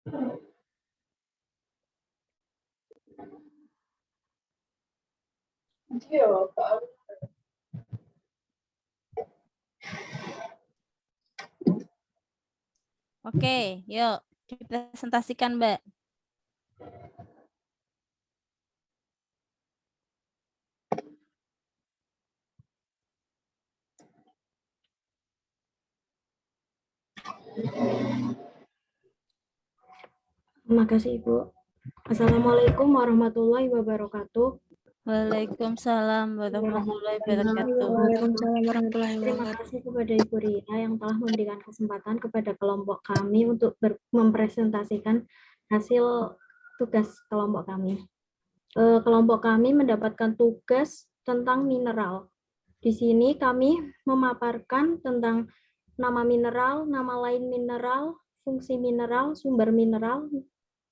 Oke, yuk dipresentasikan, Mbak. Terima kasih, Ibu. Assalamualaikum warahmatullahi wabarakatuh. Waalaikumsalam warahmatullahi wabarakatuh. Waalaikumsalam warahmatullahi Terima wabarakatuh. kasih kepada Ibu Rina yang telah memberikan kesempatan kepada kelompok kami untuk mempresentasikan hasil tugas kelompok kami. Kelompok kami mendapatkan tugas tentang mineral. Di sini kami memaparkan tentang nama mineral, nama lain mineral, fungsi mineral, sumber mineral,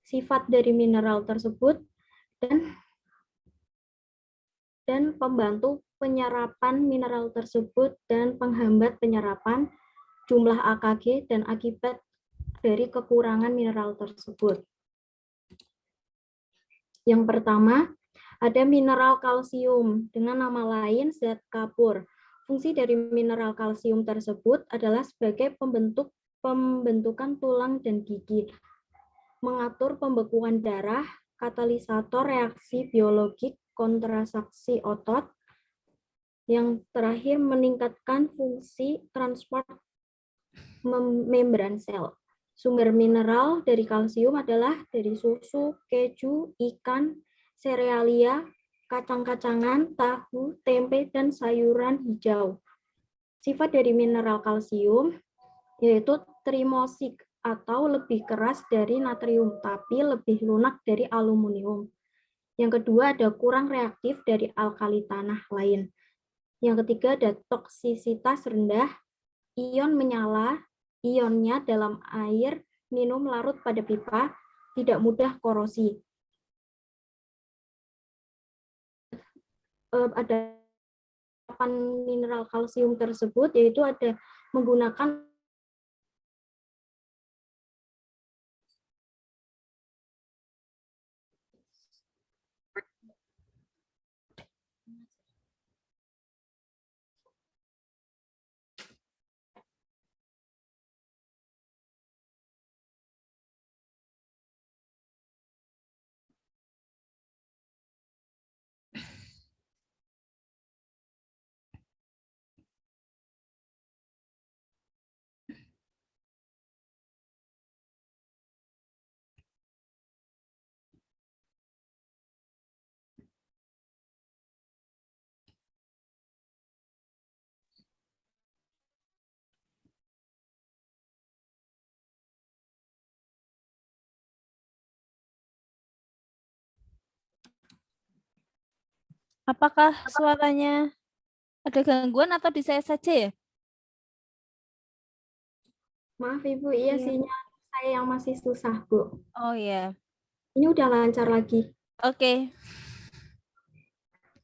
sifat dari mineral tersebut, dan pembantu penyerapan mineral tersebut dan penghambat penyerapan, jumlah AKG, dan akibat dari kekurangan mineral tersebut. Yang pertama, ada mineral kalsium dengan nama lain zat kapur. Fungsi dari mineral kalsium tersebut adalah sebagai pembentukan tulang dan gigi, mengatur pembekuan darah, katalisator reaksi biologik, kontraksi otot, yang terakhir meningkatkan fungsi transport membran sel. Sumber mineral dari kalsium adalah dari susu, keju, ikan, serealia, kacang-kacangan, tahu, tempe, dan sayuran hijau. Sifat dari mineral kalsium yaitu trimosik atau lebih keras dari natrium, tapi lebih lunak dari aluminium. Yang kedua ada kurang reaktif dari alkali tanah lain. Yang ketiga ada toksisitas rendah, ion menyala, ionnya dalam air minum larut pada pipa, tidak mudah korosi. Ada 8 mineral kalsium tersebut, yaitu ada menggunakan Apakah suaranya ada gangguan atau di saya saja ya? Maaf Ibu, iya sinyal saya yang masih susah, Bu. Oh ya. Ini udah lancar lagi. Oke.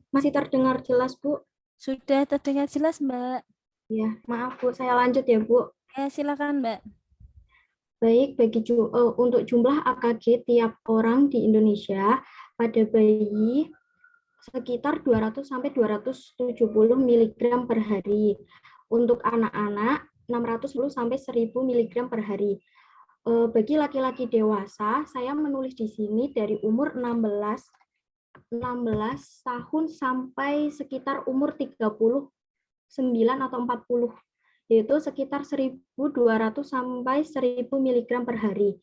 Masih terdengar jelas, Bu? Sudah terdengar jelas, Mbak. Ya, maaf Bu, saya lanjut ya, Bu. Ya, silakan, Mbak. Baik, untuk jumlah AKG tiap orang di Indonesia pada bayi sekitar 200 sampai 270 mg per hari. Untuk anak-anak 610 sampai 1000 mg per hari. Bagi laki-laki dewasa, saya menulis di sini dari umur 16 tahun sampai sekitar umur 39 atau 40, yaitu sekitar 1.200 sampai 1.000 mg per hari.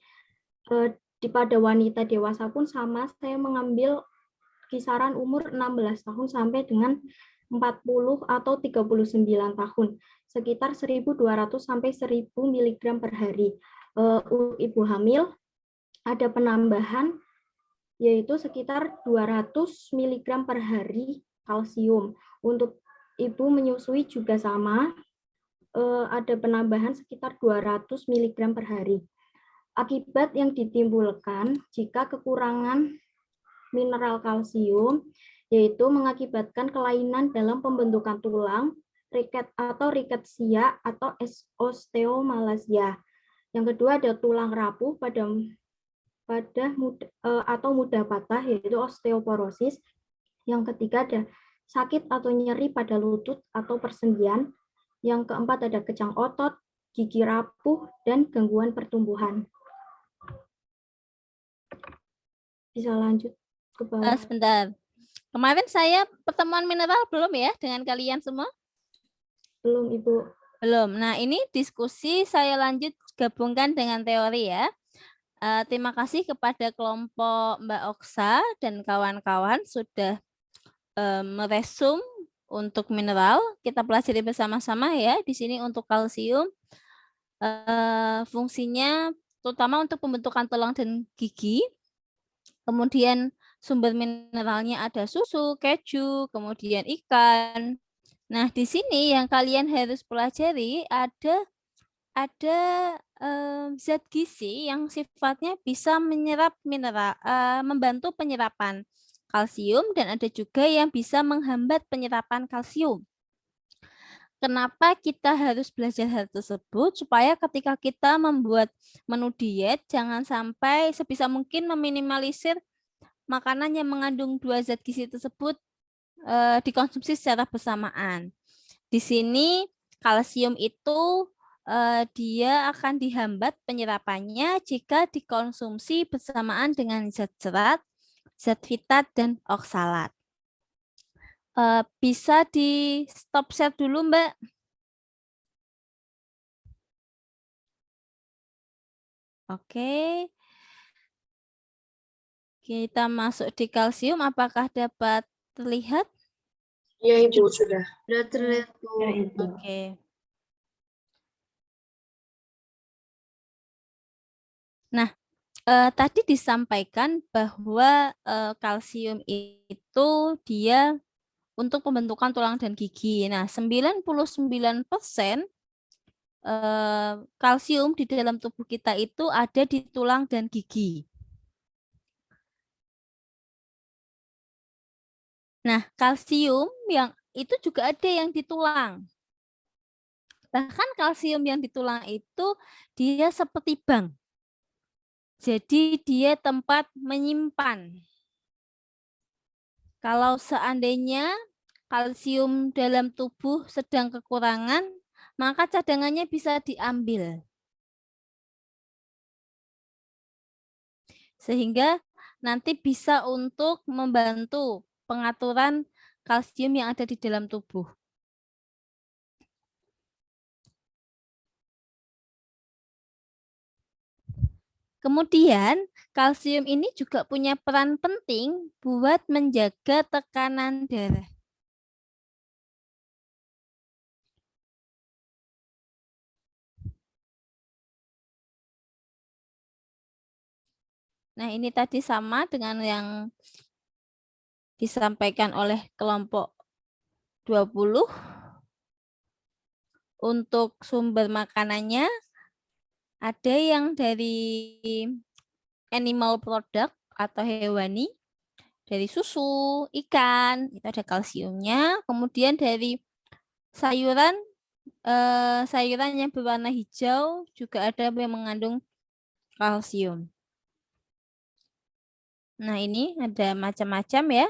Pada wanita dewasa pun sama, saya mengambil kisaran umur 16 tahun sampai dengan 40 atau 39 tahun, sekitar 1.200 sampai 1.000 mg per hari. Untuk ibu hamil ada penambahan yaitu sekitar 200 mg per hari kalsium. Untuk ibu menyusui juga sama, ada penambahan sekitar 200 mg per hari. Akibat yang ditimbulkan jika kekurangan mineral kalsium yaitu mengakibatkan kelainan dalam pembentukan tulang, riket atau riketsia atau osteomalacia. Yang kedua ada tulang rapuh pada atau mudah patah, yaitu osteoporosis. Yang ketiga ada sakit atau nyeri pada lutut atau persendian. Yang keempat ada kejang otot, gigi rapuh, dan gangguan pertumbuhan. Bisa lanjut ke bawah. Sebentar. Kemarin saya pertemuan mineral belum ya dengan kalian semua? Belum, Ibu. Belum. Nah, ini diskusi saya lanjut gabungkan dengan teori ya. Terima kasih kepada kelompok Mbak Oksa dan kawan-kawan sudah meresum untuk mineral. Kita pelajari bersama-sama ya. Di sini untuk kalsium, fungsinya terutama untuk pembentukan tulang dan gigi. Kemudian sumber mineralnya ada susu, keju, kemudian ikan. Nah, di sini yang kalian harus pelajari ada zat gizi yang sifatnya bisa menyerap mineral, membantu penyerapan kalsium, dan ada juga yang bisa menghambat penyerapan kalsium. Kenapa kita harus belajar hal tersebut? Supaya ketika kita membuat menu diet, jangan sampai sebisa mungkin meminimalisir makanan yang mengandung dua zat gizi tersebut dikonsumsi secara bersamaan. Di sini kalsium itu dia akan dihambat penyerapannya jika dikonsumsi bersamaan dengan zat serat, zat fitat, dan oksalat. Bisa di stop share dulu, Mbak. Oke. Kita masuk di kalsium. Apakah dapat terlihat? Ya, Ibu, sudah. Sudah terlihat, Bu. Oke. Nah, tadi disampaikan bahwa kalsium itu dia untuk pembentukan tulang dan gigi. Nah, 99% kalsium di dalam tubuh kita itu ada di tulang dan gigi. Nah, kalsium yang itu juga ada yang di tulang. Bahkan kalsium yang di tulang itu dia seperti bank. Jadi dia tempat menyimpan. Kalau seandainya kalsium dalam tubuh sedang kekurangan, maka cadangannya bisa diambil. Sehingga nanti bisa untuk membantu pengaturan kalsium yang ada di dalam tubuh. Kemudian, kalsium ini juga punya peran penting buat menjaga tekanan darah. Nah, ini tadi sama dengan yang disampaikan oleh kelompok 20. Untuk sumber makanannya, ada yang dari animal product atau hewani, dari susu, ikan, itu ada kalsiumnya. Kemudian dari sayuran, sayuran yang berwarna hijau juga ada yang mengandung kalsium. Nah, ini ada macam-macam ya.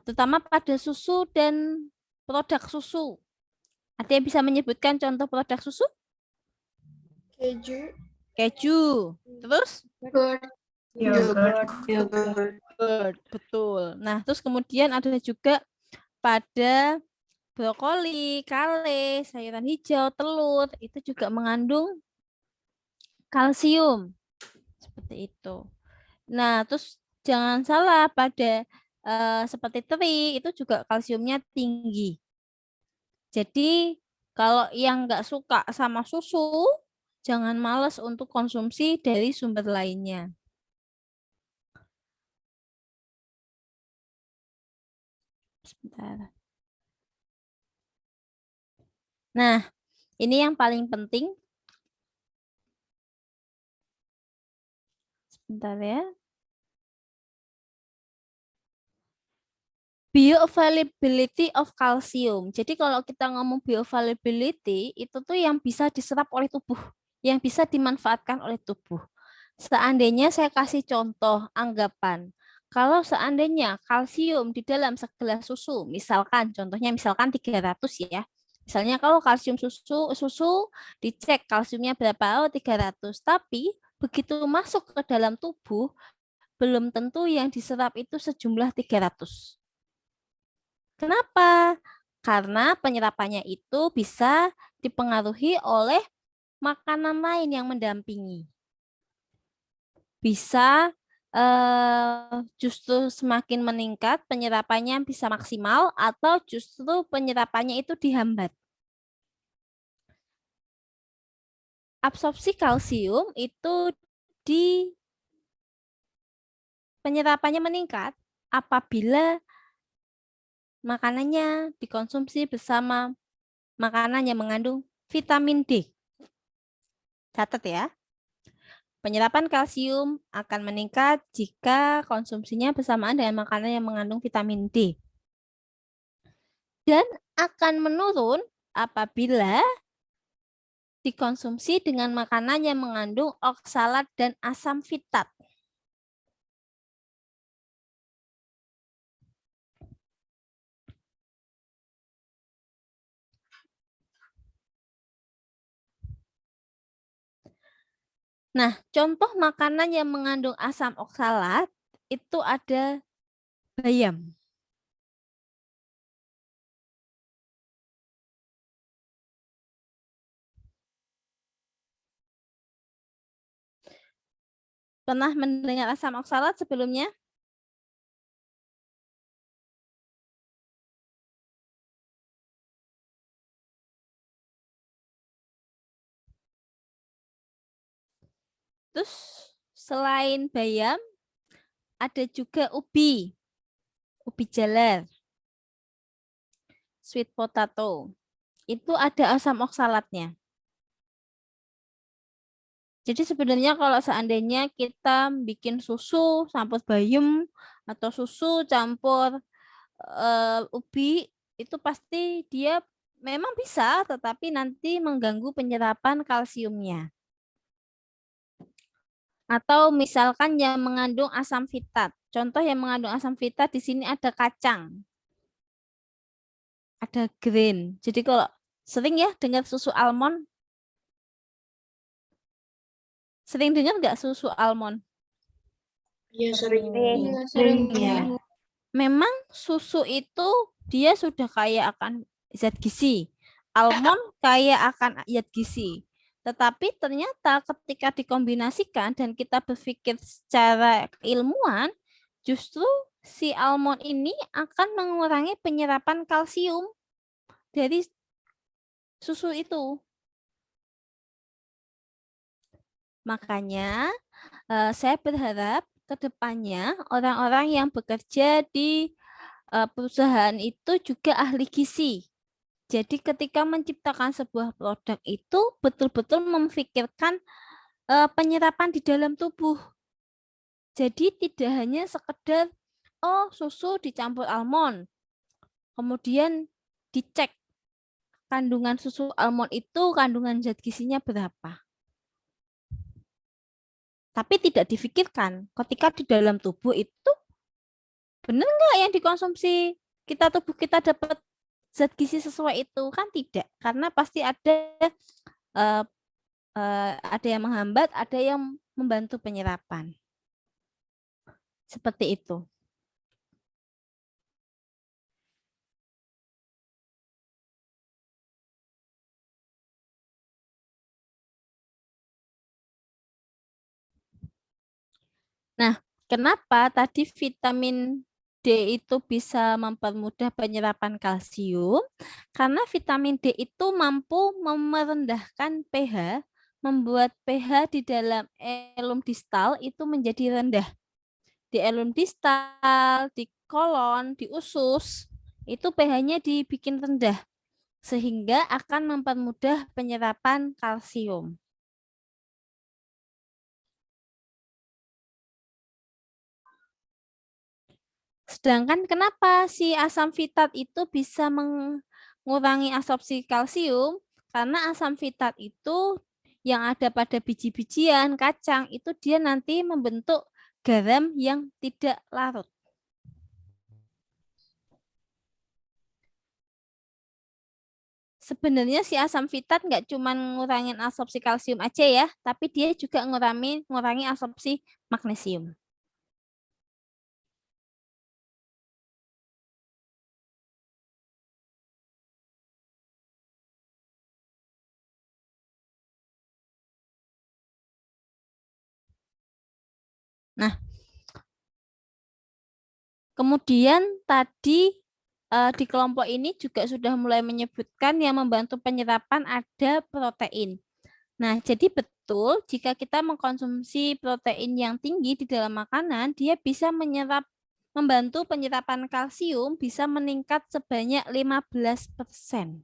Terutama pada susu dan produk susu. Ada yang bisa menyebutkan contoh produk susu? Keju. Keju. Terus? Yogurt. Betul. Nah, terus kemudian ada juga pada brokoli, kale, sayuran hijau, telur, itu juga mengandung kalsium. Seperti itu. Nah, terus jangan salah pada seperti teri, itu juga kalsiumnya tinggi. Jadi, kalau yang nggak suka sama susu, jangan malas untuk konsumsi dari sumber lainnya. Sebentar. Nah, ini yang paling penting. Sebentar ya. Bioavailability of calcium. Jadi kalau kita ngomong bioavailability, itu tuh yang bisa diserap oleh tubuh, yang bisa dimanfaatkan oleh tubuh. Seandainya saya kasih contoh anggapan, kalau seandainya kalsium di dalam segelas susu, misalkan contohnya misalkan 300 ya. Misalnya kalau kalsium susu dicek kalsiumnya berapa? Oh, 300. Tapi begitu masuk ke dalam tubuh, belum tentu yang diserap itu sejumlah 300. Kenapa? Karena penyerapannya itu bisa dipengaruhi oleh makanan lain yang mendampingi. Bisa justru semakin meningkat, penyerapannya bisa maksimal, atau justru penyerapannya itu dihambat. Absorpsi kalsium itu di penyerapannya meningkat apabila makanannya dikonsumsi bersama makanan yang mengandung vitamin D. Catat ya. Penyerapan kalsium akan meningkat jika konsumsinya bersamaan dengan makanan yang mengandung vitamin D. Dan akan menurun apabila dikonsumsi dengan makanan yang mengandung oksalat dan asam fitat. Nah, contoh makanan yang mengandung asam oksalat itu ada bayam. Pernah mendengar asam oksalat sebelumnya? Terus selain bayam, ada juga ubi jalar, sweet potato. Itu ada asam oksalatnya. Jadi sebenarnya kalau seandainya kita bikin susu campur bayam atau susu campur ubi, itu pasti dia memang bisa, tetapi nanti mengganggu penyerapan kalsiumnya. Atau misalkan yang mengandung asam fitat. Contoh yang mengandung asam fitat di sini ada kacang, ada grain. Jadi kalau sering ya dengar susu almond, sering dengar nggak susu almond? Iya, sering. Sering ya. Memang susu itu dia sudah kaya akan zat gizi. Almond kaya akan zat gizi. Tetapi ternyata ketika dikombinasikan dan kita berpikir secara ilmuwan, justru si almond ini akan mengurangi penyerapan kalsium dari susu itu. Makanya saya berharap ke depannya orang-orang yang bekerja di perusahaan itu juga ahli gizi. Jadi ketika menciptakan sebuah produk itu betul-betul memikirkan penyerapan di dalam tubuh. Jadi tidak hanya sekedar oh susu dicampur almond, kemudian dicek kandungan susu almond itu kandungan zat gizinya berapa. Tapi tidak difikirkan ketika di dalam tubuh itu benar nggak yang dikonsumsi tubuh kita dapat zat gizi sesuai itu, kan tidak, karena pasti uh, ada yang menghambat, ada yang membantu penyerapan. Seperti itu. Nah, kenapa tadi vitamin D itu bisa mempermudah penyerapan kalsium? Karena vitamin D itu mampu merendahkan pH, membuat pH di dalam elum distal itu menjadi rendah. Di elum distal, di kolon, di usus, itu pH-nya dibikin rendah, sehingga akan mempermudah penyerapan kalsium. Sedangkan kenapa si asam fitat itu bisa mengurangi absorpsi kalsium? Karena asam fitat itu yang ada pada biji-bijian, kacang, itu dia nanti membentuk garam yang tidak larut. Sebenarnya si asam fitat nggak cuma ngurangin absorpsi kalsium aja ya, tapi dia juga ngurangi absorpsi magnesium. Nah, kemudian tadi di kelompok ini juga sudah mulai menyebutkan yang membantu penyerapan ada protein. Nah, jadi betul jika kita mengkonsumsi protein yang tinggi di dalam makanan, dia bisa membantu penyerapan kalsium bisa meningkat sebanyak 15%.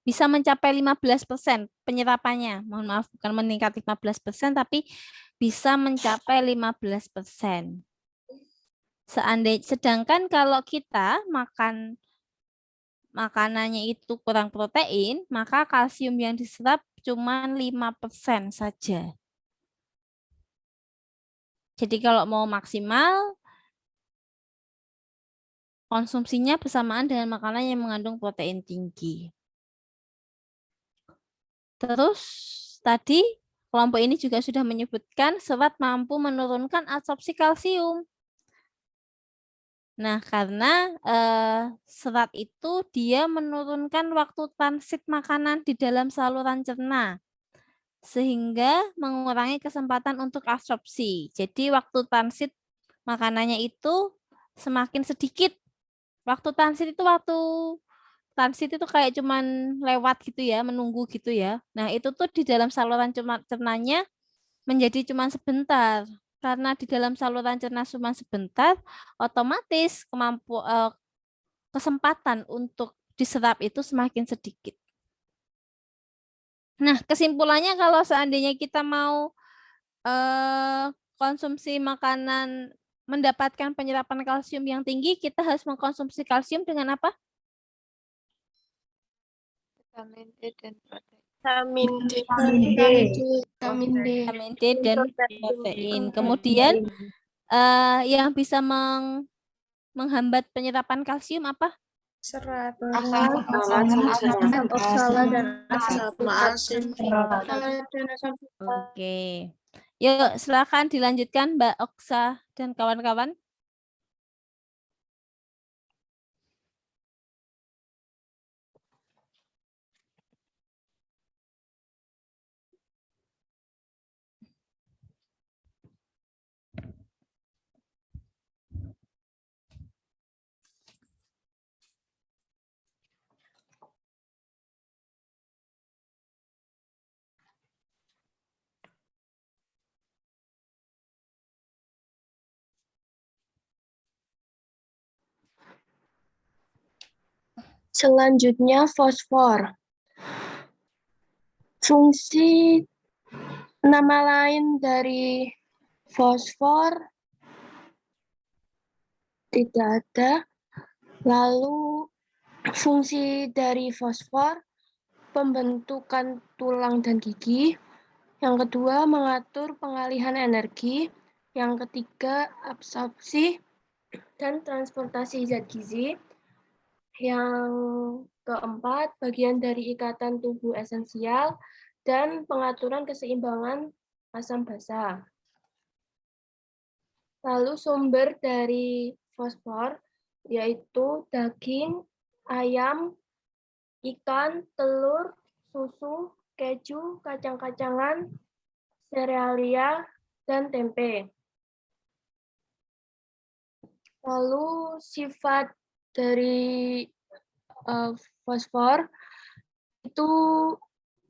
Bisa mencapai 15% penyerapannya. Mohon maaf, bukan meningkat 15%, tapi bisa mencapai 15%. Sedangkan kalau kita makan makanannya itu kurang protein, maka kalsium yang diserap cuma 5% saja. Jadi kalau mau maksimal, konsumsinya bersamaan dengan makanan yang mengandung protein tinggi. Terus tadi kelompok ini juga sudah menyebutkan serat mampu menurunkan absorpsi kalsium. Nah, karena serat itu dia menurunkan waktu transit makanan di dalam saluran cerna, sehingga mengurangi kesempatan untuk absorpsi. Jadi waktu transit makanannya itu semakin sedikit. Waktu transit itu kayak cuman lewat gitu ya, menunggu gitu ya. Nah, itu tuh di dalam saluran cernanya menjadi cuman sebentar. Karena di dalam saluran cerna cuma sebentar, otomatis kesempatan untuk diserap itu semakin sedikit. Nah, kesimpulannya kalau seandainya kita mau konsumsi makanan mendapatkan penyerapan kalsium yang tinggi, kita harus mengkonsumsi kalsium dengan apa? Vitamin D dan protein. Vitamin D. Vitamin D dan protein. Kemudian yang bisa menghambat penyerapan kalsium apa? Serat. Asam oksala dan asam Oke. Yuk, silakan dilanjutkan Mbak Oksa dan kawan-kawan. Selanjutnya fosfor. Fungsi nama lain dari fosfor tidak ada. Lalu fungsi dari fosfor pembentukan tulang dan gigi. Yang kedua mengatur pengalihan energi. Yang ketiga absorpsi dan transportasi zat gizi. Yang keempat, bagian dari ikatan tubuh esensial dan pengaturan keseimbangan asam basa. Lalu sumber dari fosfor yaitu daging, ayam, ikan, telur, susu, keju, kacang-kacangan, serealia, dan tempe. Lalu sifat dari fosfor itu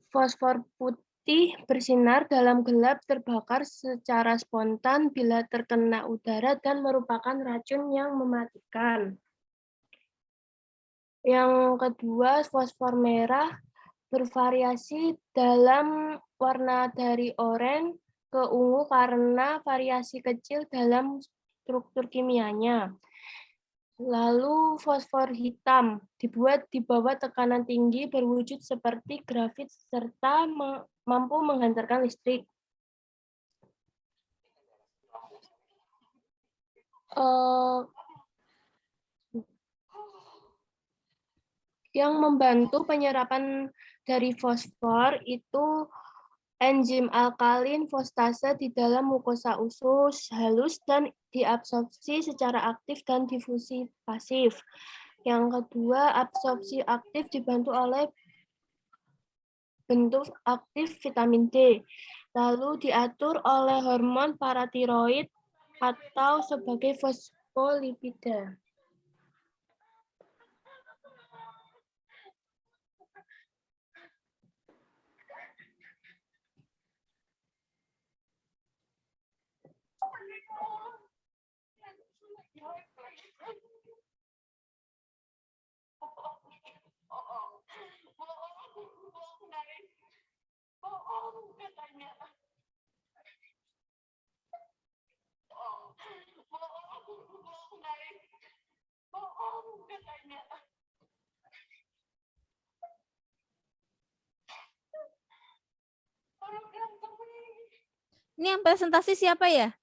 fosfor putih bersinar dalam gelap, terbakar secara spontan bila terkena udara dan merupakan racun yang mematikan. Yang kedua, fosfor merah bervariasi dalam warna dari oranye ke ungu karena variasi kecil dalam struktur kimianya. Lalu fosfor hitam dibuat di bawah tekanan tinggi berwujud seperti grafit serta mampu menghantarkan listrik. Yang membantu penyerapan dari fosfor itu enzim alkalin fosfase di dalam mukosa usus halus dan diabsorpsi secara aktif dan difusi pasif. Yang kedua, absorpsi aktif dibantu oleh bentuk aktif vitamin D, lalu diatur oleh hormon paratiroid atau sebagai fosfolipida. Ini yang presentasi siapa ya?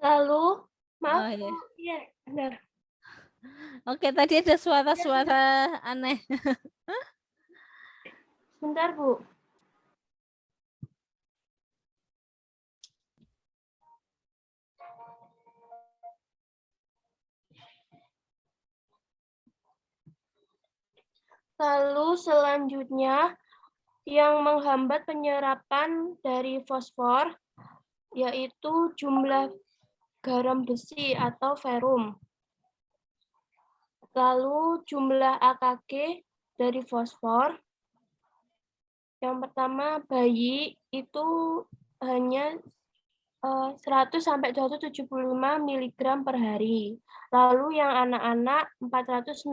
Lalu, maaf, Oh, ya. iya benar. Oke, tadi ada suara-suara aneh. Bentar, Bu. Lalu selanjutnya yang menghambat penyerapan dari fosfor yaitu jumlah garam besi atau ferum. Lalu jumlah AKG dari fosfor. Yang pertama bayi itu hanya 100 sampai 275 mg per hari. Lalu yang anak-anak 460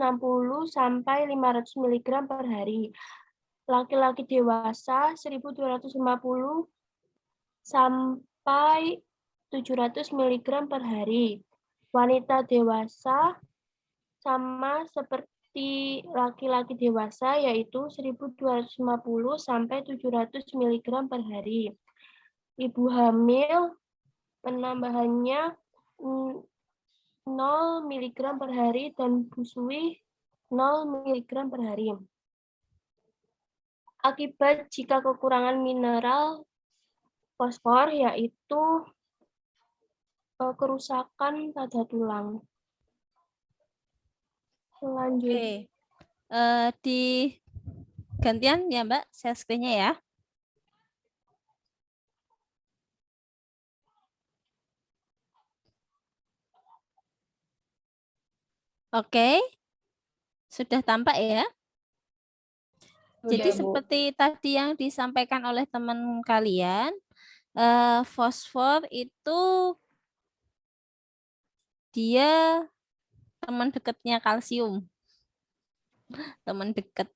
sampai 500 mg per hari. Laki-laki dewasa 1250 sampai 700 mg per hari. Wanita dewasa sama seperti laki-laki dewasa yaitu 1250 sampai 700 mg per hari. Ibu hamil penambahannya 0 mg per hari dan busui 0 mg per hari. Akibat jika kekurangan mineral fosfor yaitu kerusakan pada tulang. Selanjutnya. Oke. Di gantian ya Mbak, share screen-nya ya. Oke. Sudah tampak ya? Jadi seperti tadi yang disampaikan oleh teman kalian, fosfor itu dia teman dekatnya kalsium. Teman dekat.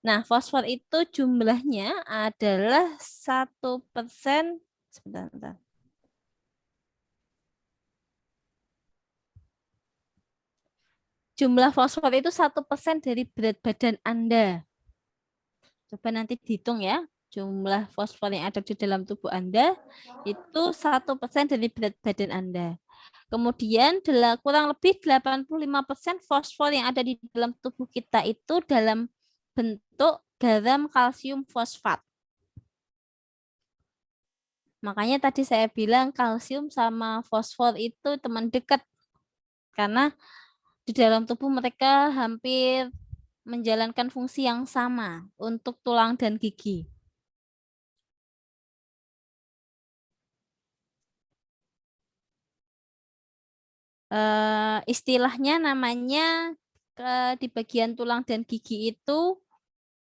Nah, fosfor itu jumlahnya adalah 1%. Sebentar. Jumlah fosfor itu 1% dari berat badan Anda. Coba nanti dihitung ya. Jumlah fosfor yang ada di dalam tubuh Anda itu 1% dari berat badan Anda. Kemudian kurang lebih 85% fosfor yang ada di dalam tubuh kita itu dalam bentuk garam kalsium fosfat. Makanya tadi saya bilang kalsium sama fosfor itu teman dekat. Karena di dalam tubuh mereka hampir menjalankan fungsi yang sama untuk tulang dan gigi. Istilahnya namanya di bagian tulang dan gigi itu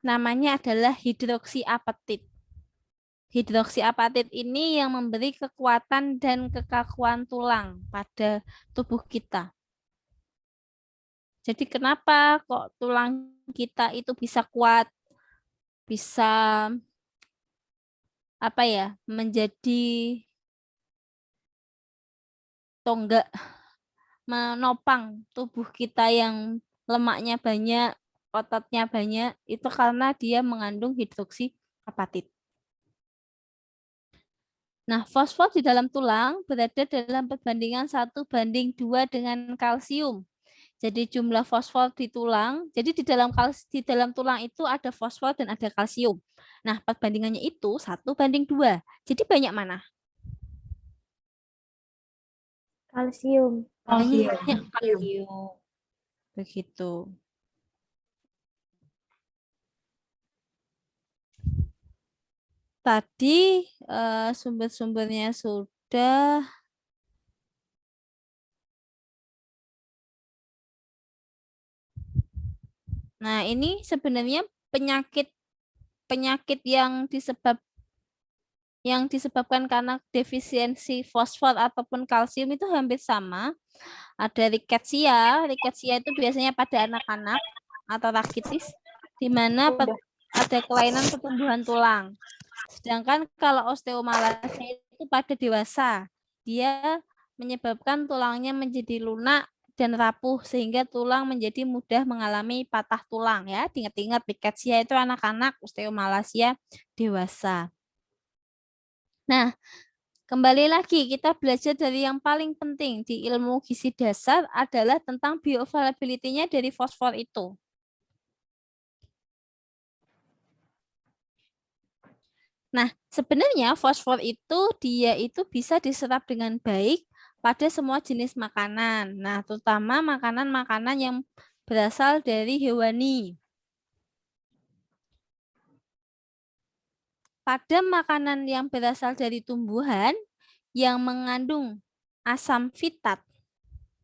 namanya adalah hidroksiapatit. Hidroksiapatit ini yang memberi kekuatan dan kekakuan tulang pada tubuh kita. Jadi kenapa kok tulang kita itu bisa kuat, bisa menjadi tonggak menopang tubuh kita yang lemaknya banyak, ototnya banyak, itu karena dia mengandung hidroksi apatit. Nah, fosfor di dalam tulang berada dalam perbandingan 1:2 dengan kalsium. Jadi jumlah fosfor di tulang, jadi di dalam tulang itu ada fosfor dan ada kalsium. Nah, perbandingannya itu 1:2. Jadi banyak mana? Kalsium. Banyak kalsium. Begitu. Tadi sumber-sumbernya sudah. Nah, ini sebenarnya penyakit yang disebabkan karena defisiensi fosfor ataupun kalsium itu hampir sama. Ada rickettsia. Rickettsia itu biasanya pada anak-anak atau rakitis, di mana ada kelainan pertumbuhan tulang. Sedangkan kalau osteomalacia itu pada dewasa, dia menyebabkan tulangnya menjadi lunak dan rapuh sehingga tulang menjadi mudah mengalami patah tulang ya. Ingat-ingat rickettsia itu anak-anak, osteomalacia dewasa. Nah, kembali lagi kita belajar dari yang paling penting di ilmu gizi dasar adalah tentang bioavailability-nya dari fosfor itu. Nah, sebenarnya fosfor itu dia itu bisa diserap dengan baik pada semua jenis makanan. Nah, terutama makanan-makanan yang berasal dari hewani. Pada makanan yang berasal dari tumbuhan yang mengandung asam fitat,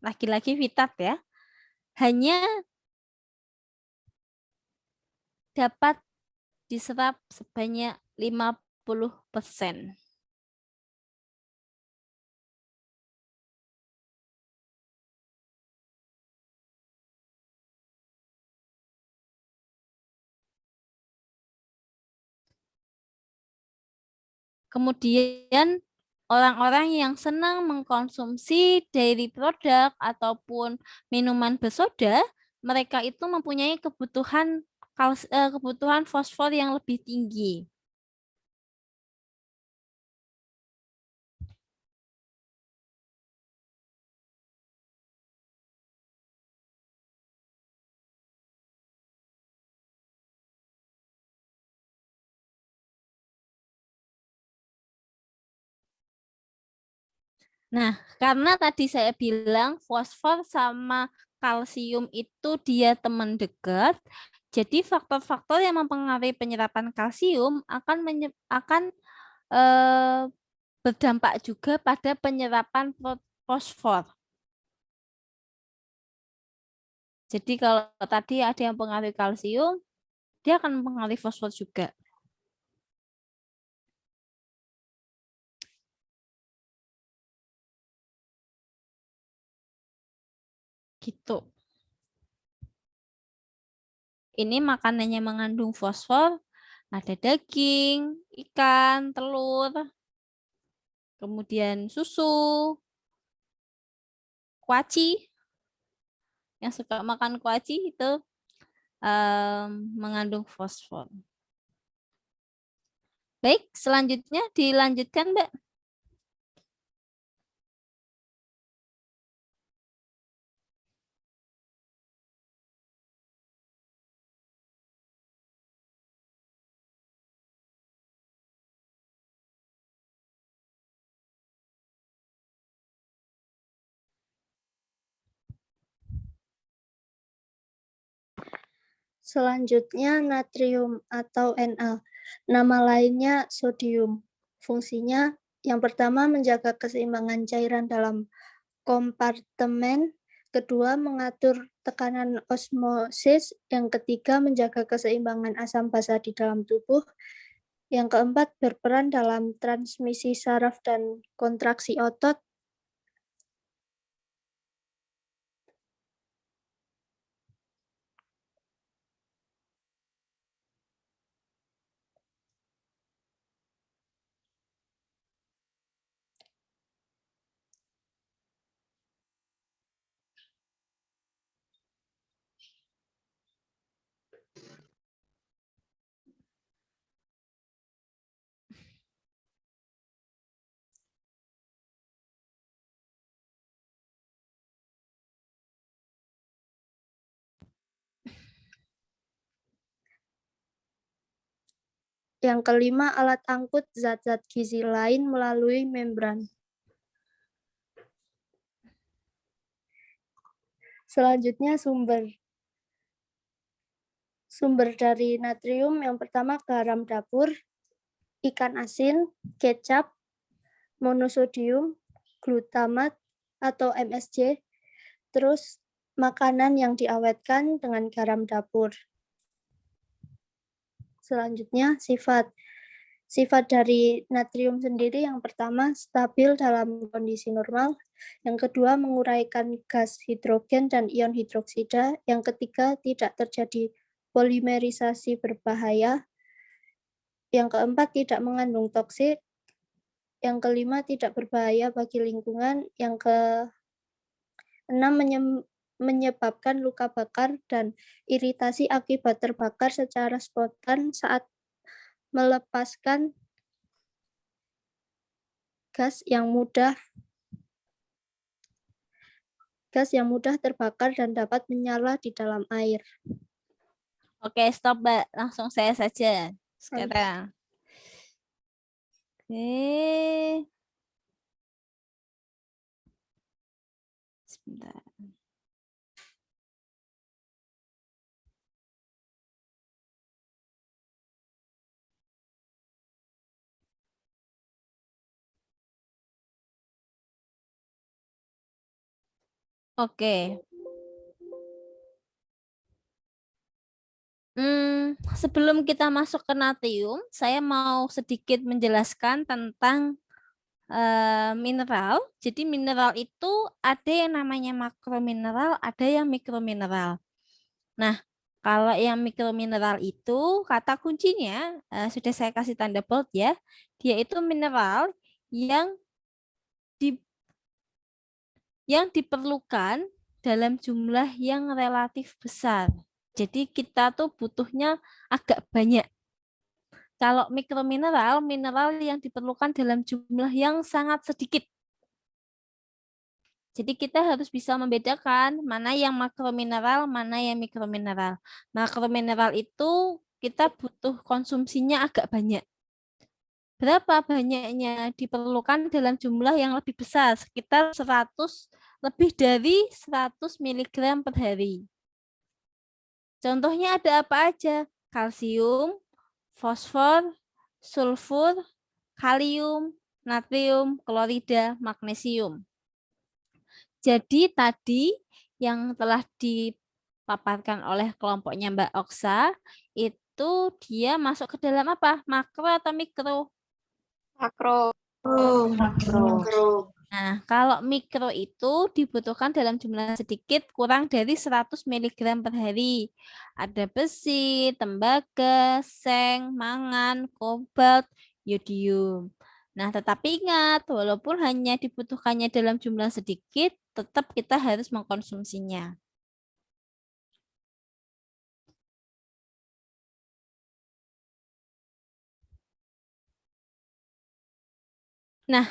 lagi-lagi fitat ya, hanya dapat diserap sebanyak 50%. Kemudian orang-orang yang senang mengkonsumsi dairy product ataupun minuman bersoda, mereka itu mempunyai kebutuhan fosfor yang lebih tinggi. Nah, karena tadi saya bilang fosfor sama kalsium itu dia teman dekat, jadi faktor-faktor yang mempengaruhi penyerapan kalsium akan eh, berdampak juga pada penyerapan fosfor. Jadi kalau tadi ada yang mempengaruhi kalsium, dia akan mempengaruhi fosfor juga. Gitu. Ini makanannya mengandung fosfor, ada daging, ikan, telur, kemudian susu, kuaci. Yang suka makan kuaci itu mengandung fosfor. Baik, selanjutnya dilanjutkan, Mbak. Selanjutnya natrium atau Na. Nama lainnya sodium. Fungsinya yang pertama menjaga keseimbangan cairan dalam kompartemen, kedua mengatur tekanan osmosis, yang ketiga menjaga keseimbangan asam basa di dalam tubuh, yang keempat berperan dalam transmisi saraf dan kontraksi otot, Yang kelima, alat angkut zat-zat gizi lain melalui membran. Selanjutnya sumber. Sumber dari natrium yang pertama garam dapur, ikan asin, kecap, monosodium, glutamat atau MSG, terus makanan yang diawetkan dengan garam dapur. Selanjutnya sifat. Sifat dari natrium sendiri yang pertama stabil dalam kondisi normal, yang kedua menguraikan gas hidrogen dan ion hidroksida, yang ketiga tidak terjadi polimerisasi berbahaya, yang keempat tidak mengandung toksik, yang kelima tidak berbahaya bagi lingkungan, yang keenam menyebabkan luka bakar dan iritasi akibat terbakar secara spontan saat melepaskan gas yang mudah terbakar dan dapat menyala di dalam air. Oke, stop, Mbak. Langsung saya saja sekarang. Oke. Sebentar. Oke. Sebelum kita masuk ke natrium, saya mau sedikit menjelaskan tentang mineral. Jadi mineral itu ada yang namanya makromineral, ada yang mikromineral. Nah, kalau yang mikromineral itu kata kuncinya sudah saya kasih tanda bold ya. Dia itu mineral yang diperlukan dalam jumlah yang relatif besar. Jadi kita tuh butuhnya agak banyak. Kalau mikromineral, mineral yang diperlukan dalam jumlah yang sangat sedikit. Jadi kita harus bisa membedakan mana yang makromineral, mana yang mikromineral. Makromineral itu kita butuh konsumsinya agak banyak. Berapa banyaknya diperlukan dalam jumlah yang lebih besar, sekitar 100, lebih dari 100 mg per hari. Contohnya ada apa aja? Kalsium, fosfor, sulfur, kalium, natrium, klorida, magnesium. Jadi tadi yang telah dipaparkan oleh kelompoknya Mbak Oksa, itu dia masuk ke dalam apa? Makro atau mikro? Makro. Nah, kalau mikro itu dibutuhkan dalam jumlah sedikit, kurang dari 100 mg per hari. Ada besi, tembaga, seng, mangan, kobalt, yodium. Nah, tetapi ingat, walaupun hanya dibutuhkannya dalam jumlah sedikit, tetap kita harus mengkonsumsinya. Nah,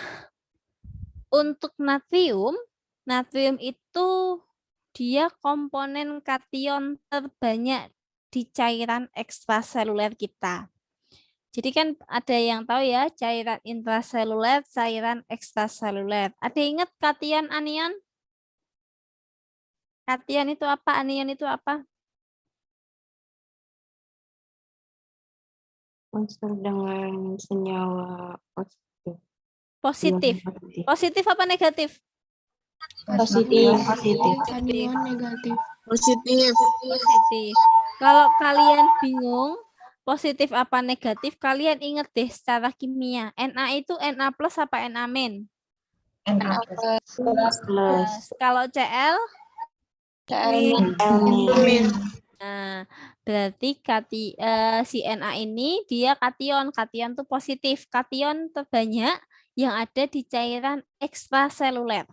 untuk natrium itu dia komponen kation terbanyak di cairan ekstraseluler kita. Jadi kan ada yang tahu ya, cairan intraseluler, cairan ekstraseluler. Ada ingat kation anion? Kation itu apa? Anion itu apa? Unsur dengan senyawa positif. Positif. Positif apa negatif? Positif. Anion negatif. Positif. Positif. Kalau kalian bingung positif apa negatif, kalian ingat deh secara kimia. Na itu Na plus apa Na min? Plus. Kalau Cl? Min. Nah, berarti si Na ini dia kation. Kation itu positif. Kation terbanyak yang ada di cairan ekstraseluler.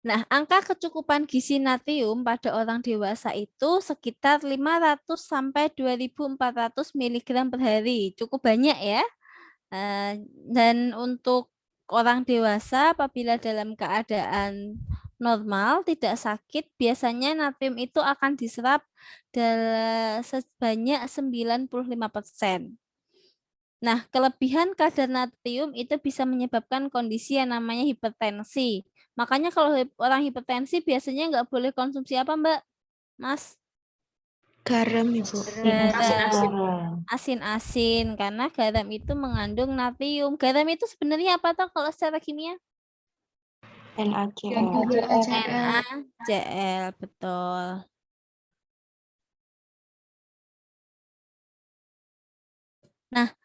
Nah, angka kecukupan gizi natrium pada orang dewasa itu sekitar 500 sampai 2.400 mg per hari. Cukup banyak ya. Dan untuk orang dewasa apabila dalam keadaan normal tidak sakit, biasanya natrium itu akan diserap sebanyak 95%. Nah, kelebihan kadar natrium itu bisa menyebabkan kondisi yang namanya hipertensi. Makanya kalau orang hipertensi biasanya nggak boleh konsumsi apa, Mbak? Mas? Garam, Ibu. Garam. Asin-asin, karena garam itu mengandung natrium. Garam itu sebenarnya apa toh kalau secara kimia? NaCl. NaCl, betul. Nah,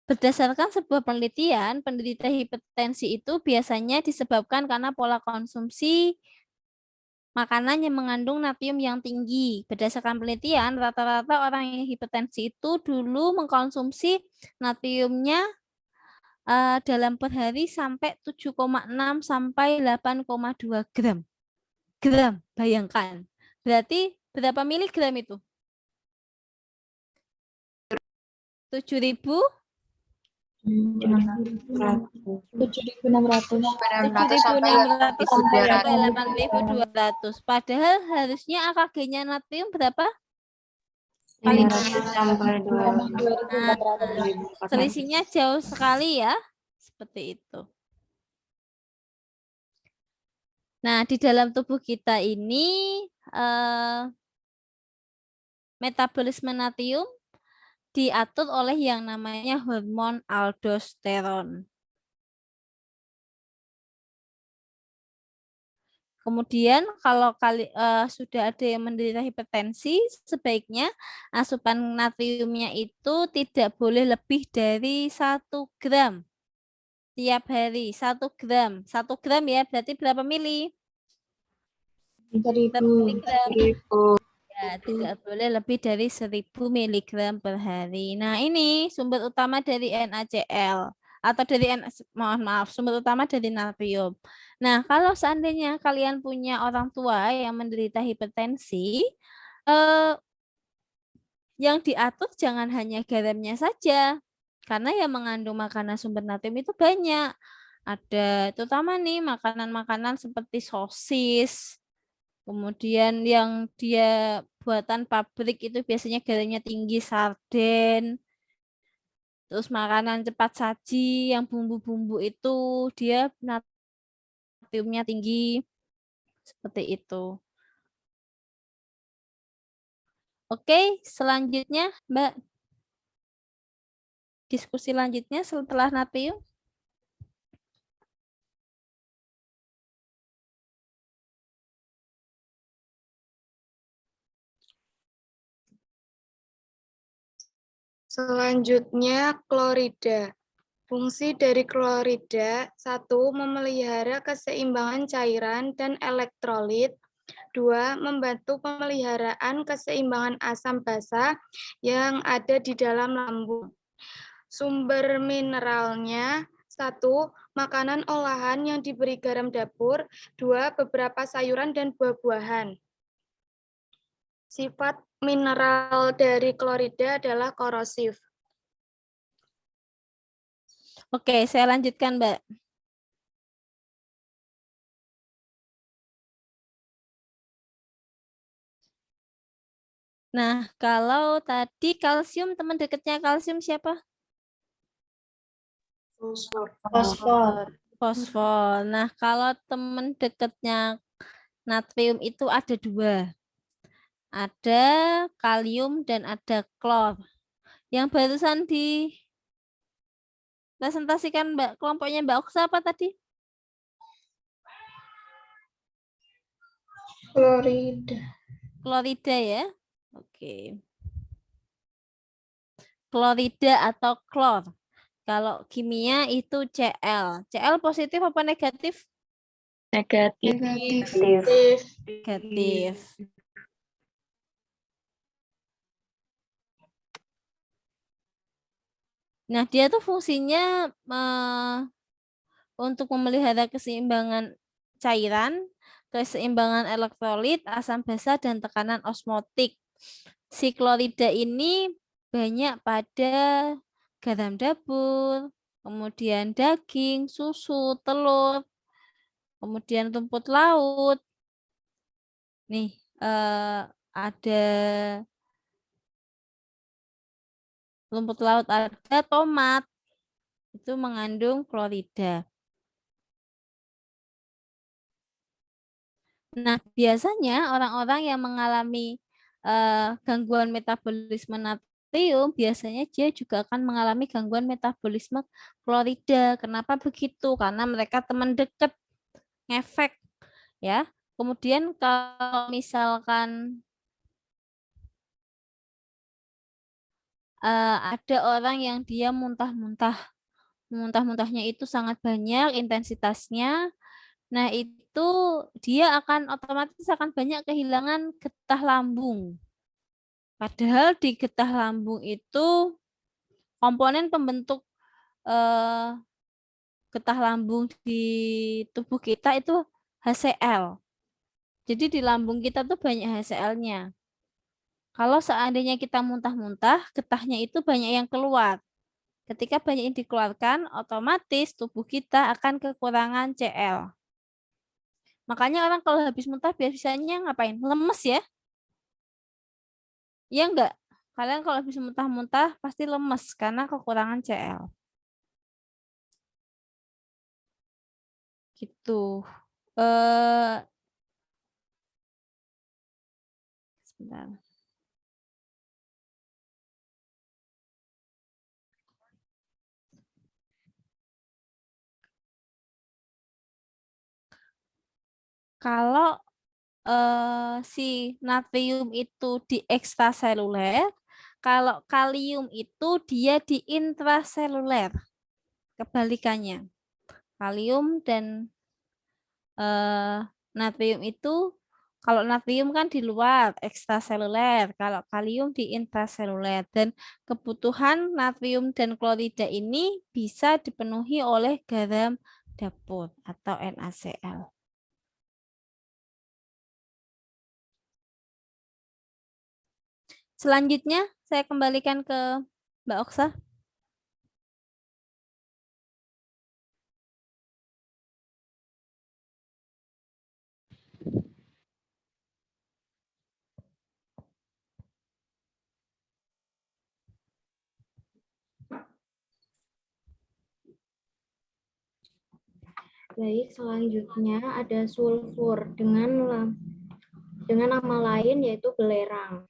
berdasarkan sebuah penelitian, penderita hipertensi itu biasanya disebabkan karena pola konsumsi makanan yang mengandung natrium yang tinggi. Berdasarkan penelitian, rata-rata orang yang hipertensi itu dulu mengkonsumsi natriumnya dalam per hari sampai 7,6 sampai 8,2 gram. Gram, bayangkan. Berarti berapa miligram itu? 7.000? 7.600 sampai 8.200. Padahal harusnya AKG-nya natrium berapa? Paling 500 sampai 2.400. Selisihnya jauh sekali ya. Seperti itu. Nah, di dalam tubuh kita ini metabolisme natrium diatur oleh yang namanya hormon aldosteron. Kemudian kalau sudah ada yang menderita hipertensi, sebaiknya asupan natriumnya itu tidak boleh lebih dari 1 gram tiap hari. 1 gram. 1 gram ya, berarti berapa mili? 1.000. Ya, tidak boleh lebih dari 1.000 mg per hari. Nah, ini sumber utama dari NaCl atau dari sumber utama dari natrium. Nah, kalau seandainya kalian punya orang tua yang menderita hipertensi, yang diatur jangan hanya garamnya saja, karena yang mengandung makanan sumber natrium itu banyak. Ada terutama nih makanan-makanan seperti sosis, kemudian yang dia buatan pabrik itu biasanya garamnya tinggi, sarden. Terus makanan cepat saji yang bumbu-bumbu itu dia natriumnya tinggi. Seperti itu. Oke, selanjutnya Mbak. Diskusi lanjutnya setelah natrium. Selanjutnya, klorida. Fungsi dari klorida, 1. Memelihara keseimbangan cairan dan elektrolit. 2. Membantu pemeliharaan keseimbangan asam basa yang ada di dalam lambung. Sumber mineralnya, 1. Makanan olahan yang diberi garam dapur. 2. Beberapa sayuran dan buah-buahan. Sifat mineral dari klorida adalah korosif. Oke, saya lanjutkan, Mbak. Nah, kalau tadi kalsium, teman dekatnya kalsium siapa? Fosfor. Nah, kalau teman dekatnya natrium itu ada 2. Ada kalium dan ada klor. Yang barusan dipresentasikan kelompoknya Mbak Oksa apa tadi? Klorida ya. Oke. Klorida atau klor. Kalau kimia itu Cl. Cl positif apa negatif? Negatif. Negatif. Nah, dia tuh fungsinya untuk memelihara keseimbangan cairan, keseimbangan elektrolit, asam basa, dan tekanan osmotik. Si klorida ini banyak pada garam dapur, kemudian daging, susu, telur, kemudian rumput laut. Nih, ada rumput laut, ada tomat, itu mengandung klorida. Nah, biasanya orang-orang yang mengalami gangguan metabolisme natrium, biasanya dia juga akan mengalami gangguan metabolisme klorida. Kenapa begitu? Karena mereka teman dekat, ngefek, ya. Kemudian kalau misalkan ada orang yang dia muntah-muntahnya itu sangat banyak intensitasnya. Nah, itu dia akan otomatis akan banyak kehilangan getah lambung. Padahal di getah lambung itu komponen pembentuk getah lambung di tubuh kita itu HCl. Jadi di lambung kita tuh banyak HCl-nya. Kalau seandainya kita muntah-muntah, getahnya itu banyak yang keluar. Ketika banyak yang dikeluarkan, otomatis tubuh kita akan kekurangan Cl. Makanya orang kalau habis muntah biasanya ngapain? Lemes ya? Iya enggak? Kalian kalau habis muntah-muntah pasti lemes karena kekurangan Cl. Gitu. Sebentar. Kalau si natrium itu di ekstraseluler, kalau kalium itu dia di intraseluler. Kebalikannya. Kalium dan natrium itu, kalau natrium kan di luar ekstraseluler, kalau kalium di intraseluler, dan kebutuhan natrium dan klorida ini bisa dipenuhi oleh garam dapur atau NaCl. Selanjutnya saya kembalikan ke Mbak Oksa. Baik, selanjutnya ada sulfur dengan nama lain yaitu belerang.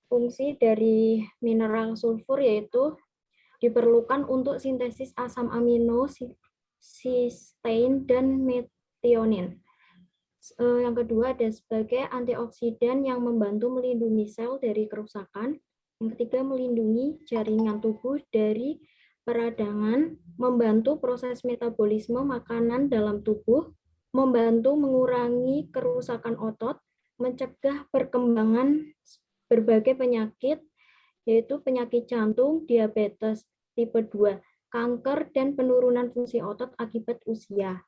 Fungsi dari mineral sulfur yaitu diperlukan untuk sintesis asam amino, sistein, dan metionin. Yang kedua ada sebagai antioksidan yang membantu melindungi sel dari kerusakan. Yang ketiga melindungi jaringan tubuh dari peradangan, membantu proses metabolisme makanan dalam tubuh, membantu mengurangi kerusakan otot, mencegah perkembangan berbagai penyakit, yaitu penyakit jantung, diabetes tipe 2, kanker, dan penurunan fungsi otot akibat usia.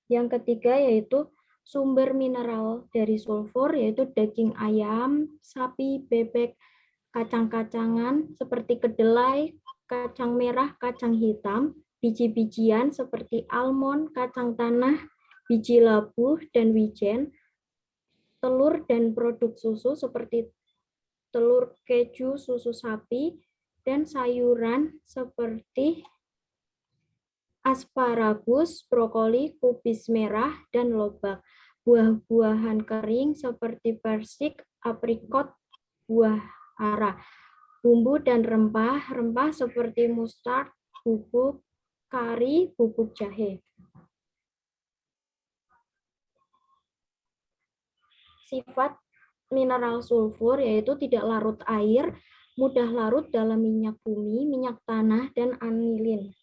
Yang ketiga yaitu sumber mineral dari sulfur, yaitu daging ayam, sapi, bebek, kacang-kacangan seperti kedelai, kacang merah, kacang hitam, biji-bijian seperti almond, kacang tanah, biji labu, dan wijen, telur dan produk susu seperti telur keju, susu sapi, dan sayuran seperti asparagus, brokoli, kubis merah, dan lobak. Buah-buahan kering seperti persik, aprikot, buah ara. Bumbu dan rempah-rempah seperti mustard, bubuk kari, bubuk jahe. Sifat mineral sulfur yaitu tidak larut air, mudah larut dalam minyak bumi, minyak tanah, dan anilin.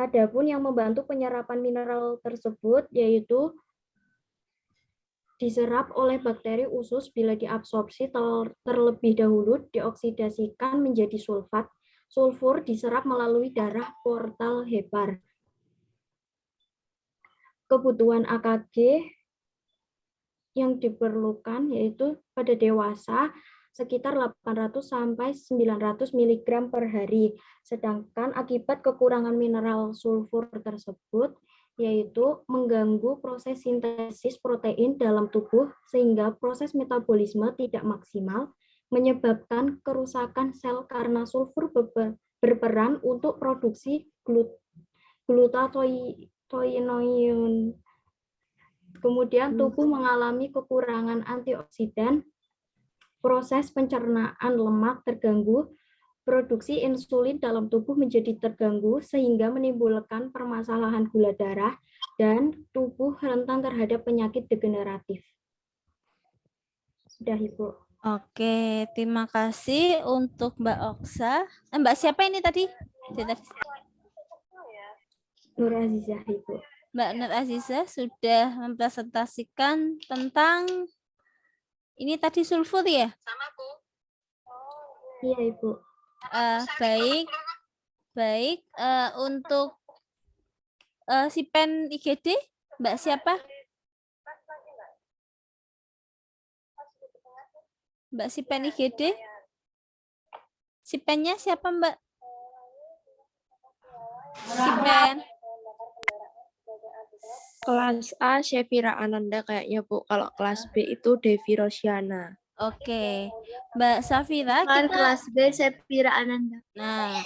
Adapun yang membantu penyerapan mineral tersebut yaitu diserap oleh bakteri usus bila diabsorpsi terlebih dahulu dioksidasikan menjadi sulfat. Sulfur diserap melalui darah portal hepar. Kebutuhan AKG yang diperlukan yaitu pada dewasa sekitar 800 sampai 900 mg per hari. Sedangkan akibat kekurangan mineral sulfur tersebut yaitu mengganggu proses sintesis protein dalam tubuh sehingga proses metabolisme tidak maksimal, menyebabkan kerusakan sel karena sulfur berperan untuk produksi glutationium. Kemudian tubuh mengalami kekurangan antioksidan, proses pencernaan lemak terganggu, produksi insulin dalam tubuh menjadi terganggu sehingga menimbulkan permasalahan gula darah dan tubuh rentan terhadap penyakit degeneratif. Sudah, Ibu. Oke, terima kasih untuk Mbak Oksa. Mbak siapa ini tadi? Nur Azizah, Ibu. Mbak Nur Azizah sudah mempresentasikan tentang ini tadi sulfur ya? Iya, Ibu. Baik. Untuk Sipen IGD, Mbak siapa? Mbak Sipen IGD? Sipennya siapa, Mbak? Sipen. Kelas A Syafira Ananda kayaknya Bu. Kalau kelas B itu Devi Rosyana. Oke. Mbak Safira, Kan kita... kelas B Sepira Ananda. Nah,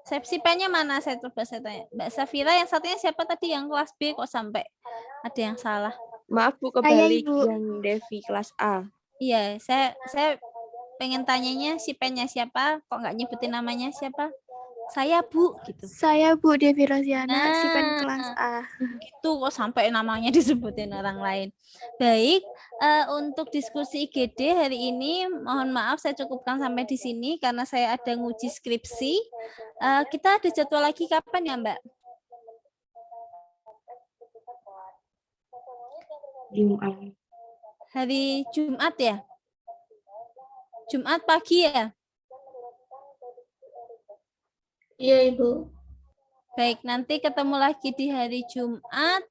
Sipennya mana? Saya coba saya tanya. Mbak Safira yang satunya siapa tadi yang kelas B kok sampai ada yang salah? Maaf Bu, kebalik yang Devi kelas A. Iya, saya pengen tanyanya Sipennya siapa? Kok nggak nyebutin namanya siapa? Saya Bu gitu. Saya Bu Devi Rosyana, Sipen kelas A. Gitu kok sampai namanya disebutin orang lain. Baik, untuk diskusi IGD hari ini mohon maaf saya cukupkan sampai di sini karena saya ada nguji skripsi. Kita ada jadwal lagi kapan ya, Mbak? Jumat. Hari Jumat ya? Jumat pagi ya? Iya, Ibu. Baik, nanti ketemu lagi di hari Jumat.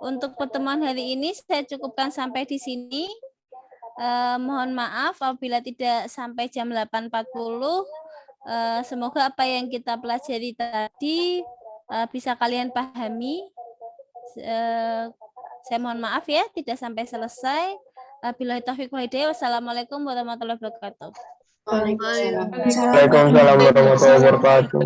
Untuk pertemuan hari ini saya cukupkan sampai di sini. Mohon maaf apabila tidak sampai jam 8.40. Semoga apa yang kita pelajari tadi bisa kalian pahami. Saya mohon maaf ya, tidak sampai selesai. Billahi taufiq wal hidayah. Wassalamualaikum warahmatullahi wabarakatuh. Waalaikumsalam. Waalaikumsalam warahmatullahi wabarakatuh.